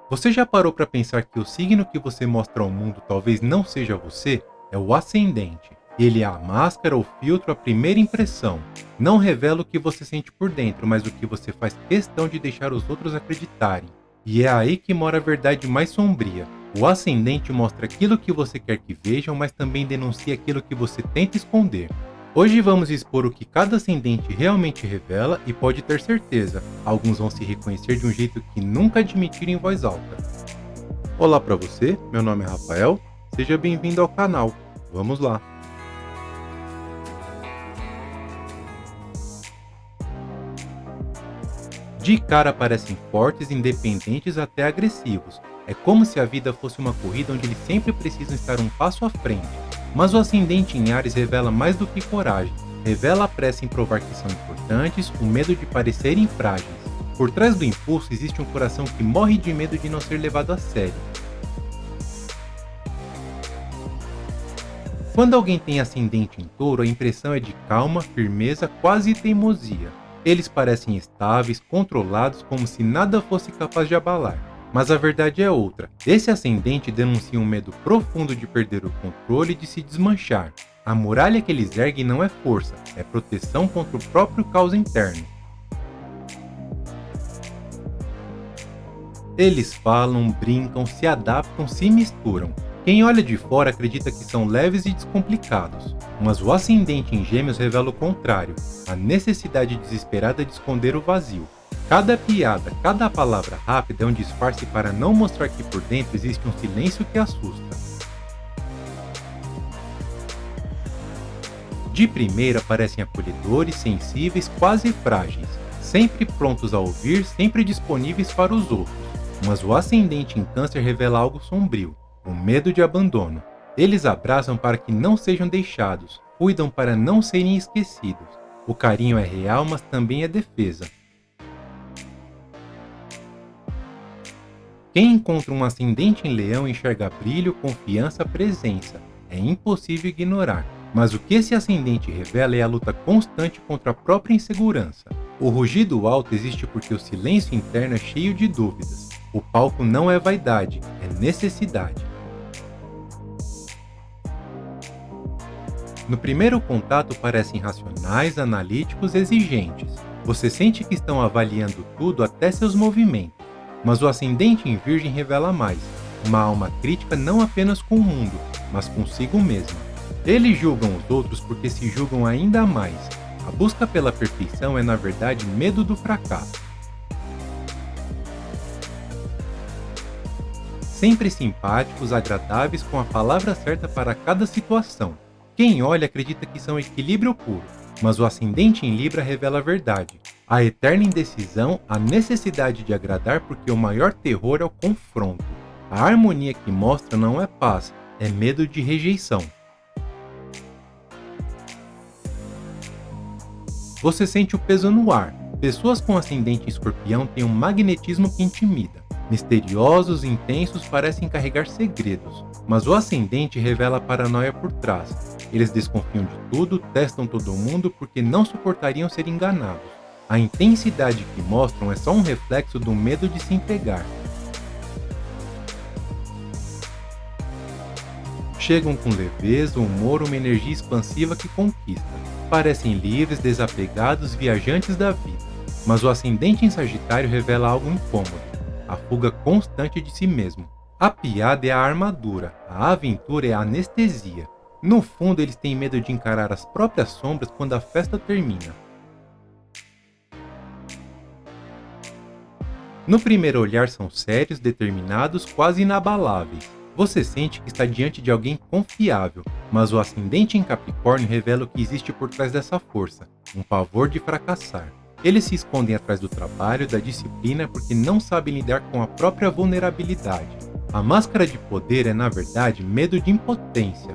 Você já parou para pensar que o signo que você mostra ao mundo talvez não seja você? É o ascendente. Ele é a máscara, o filtro, a primeira impressão. Não revela o que você sente por dentro, mas o que você faz questão de deixar os outros acreditarem. E é aí que mora a verdade mais sombria. O ascendente mostra aquilo que você quer que vejam, mas também denuncia aquilo que você tenta esconder. Hoje vamos expor o que cada ascendente realmente revela e pode ter certeza, alguns vão se reconhecer de um jeito que nunca admitiram em voz alta. Olá para você, meu nome é Rafael, seja bem-vindo ao canal. Vamos lá! De cara parecem fortes, independentes até agressivos. É como se a vida fosse uma corrida onde eles sempre precisam estar um passo à frente. Mas o ascendente em Áries revela mais do que coragem. Revela a pressa em provar que são importantes, o medo de parecerem frágeis. Por trás do impulso existe um coração que morre de medo de não ser levado a sério. Quando alguém tem ascendente em Touro, a impressão é de calma, firmeza, quase teimosia. Eles parecem estáveis, controlados, como se nada fosse capaz de abalar. Mas a verdade é outra. Esse ascendente denuncia um medo profundo de perder o controle e de se desmanchar. A muralha que eles erguem não é força, é proteção contra o próprio caos interno. Eles falam, brincam, se adaptam, se misturam. Quem olha de fora acredita que são leves e descomplicados, mas o ascendente em Gêmeos revela o contrário, a necessidade desesperada de esconder o vazio. Cada piada, cada palavra rápida é um disfarce para não mostrar que por dentro existe um silêncio que assusta. De primeira parecem acolhedores, sensíveis, quase frágeis, sempre prontos a ouvir, sempre disponíveis para os outros. Mas o ascendente em Câncer revela algo sombrio, o medo de abandono. Eles abraçam para que não sejam deixados, cuidam para não serem esquecidos. O carinho é real, mas também é defesa. Quem encontra um ascendente em Leão enxerga brilho, confiança, presença. É impossível ignorar. Mas o que esse ascendente revela é a luta constante contra a própria insegurança. O rugido alto existe porque o silêncio interno é cheio de dúvidas. O palco não é vaidade, é necessidade. No primeiro contato parecem racionais, analíticos, exigentes. Você sente que estão avaliando tudo até seus movimentos. Mas o ascendente em Virgem revela mais, uma alma crítica não apenas com o mundo, mas consigo mesmo. Eles julgam os outros porque se julgam ainda mais. A busca pela perfeição é na verdade medo do fracasso. Sempre simpáticos, agradáveis, com a palavra certa para cada situação. Quem olha acredita que são equilíbrio puro, mas o ascendente em Libra revela a verdade. A eterna indecisão, a necessidade de agradar porque o maior terror é o confronto. A harmonia que mostra não é paz, é medo de rejeição. Você sente o peso no ar. Pessoas com ascendente em Escorpião têm um magnetismo que intimida. Misteriosos, intensos, parecem carregar segredos, mas o ascendente revela a paranoia por trás. Eles desconfiam de tudo, testam todo mundo porque não suportariam ser enganados. A intensidade que mostram é só um reflexo do medo de se entregar. Chegam com leveza, humor, uma energia expansiva que conquista. Parecem livres, desapegados, viajantes da vida. Mas o ascendente em Sagitário revela algo incômodo, a fuga constante de si mesmo. A piada é a armadura, a aventura é a anestesia. No fundo, eles têm medo de encarar as próprias sombras quando a festa termina. No primeiro olhar são sérios, determinados, quase inabaláveis. Você sente que está diante de alguém confiável, mas o ascendente em Capricórnio revela o que existe por trás dessa força, um pavor de fracassar. Eles se escondem atrás do trabalho, da disciplina, porque não sabem lidar com a própria vulnerabilidade. A máscara de poder é, na verdade, medo de impotência.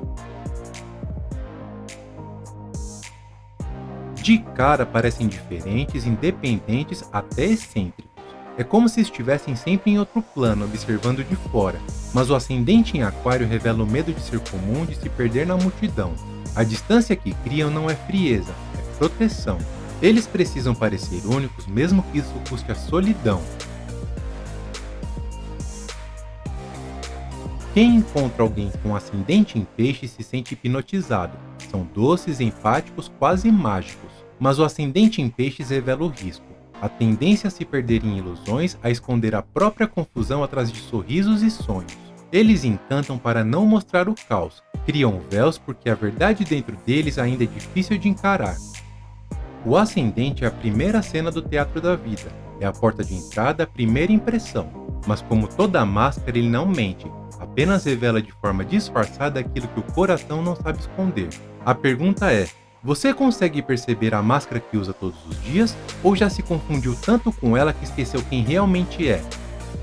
De cara parecem diferentes, independentes, até excêntricos. É como se estivessem sempre em outro plano, observando de fora. Mas o ascendente em Aquário revela o medo de ser comum, de se perder na multidão. A distância que criam não é frieza, é proteção. Eles precisam parecer únicos, mesmo que isso custe a solidão. Quem encontra alguém com ascendente em peixe se sente hipnotizado. São doces, empáticos, quase mágicos. Mas o ascendente em peixes revela o risco. A tendência a se perder em ilusões, a esconder a própria confusão atrás de sorrisos e sonhos. Eles encantam para não mostrar o caos. Criam véus porque a verdade dentro deles ainda é difícil de encarar. O ascendente é a primeira cena do teatro da vida. É a porta de entrada, a primeira impressão. Mas como toda máscara, ele não mente. Apenas revela de forma disfarçada aquilo que o coração não sabe esconder. A pergunta é: você consegue perceber a máscara que usa todos os dias ou já se confundiu tanto com ela que esqueceu quem realmente é?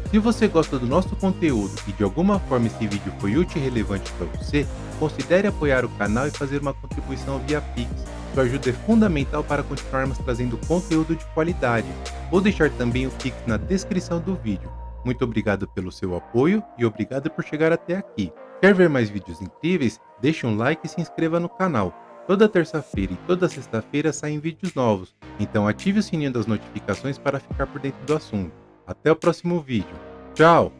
Se você gosta do nosso conteúdo e de alguma forma esse vídeo foi útil e relevante para você, considere apoiar o canal e fazer uma contribuição via Pix. Sua ajuda é fundamental para continuarmos trazendo conteúdo de qualidade. Vou deixar também o Pix na descrição do vídeo. Muito obrigado pelo seu apoio e obrigado por chegar até aqui. Quer ver mais vídeos incríveis? Deixe um like e se inscreva no canal. Toda terça-feira e toda sexta-feira saem vídeos novos, então ative o sininho das notificações para ficar por dentro do assunto. Até o próximo vídeo. Tchau!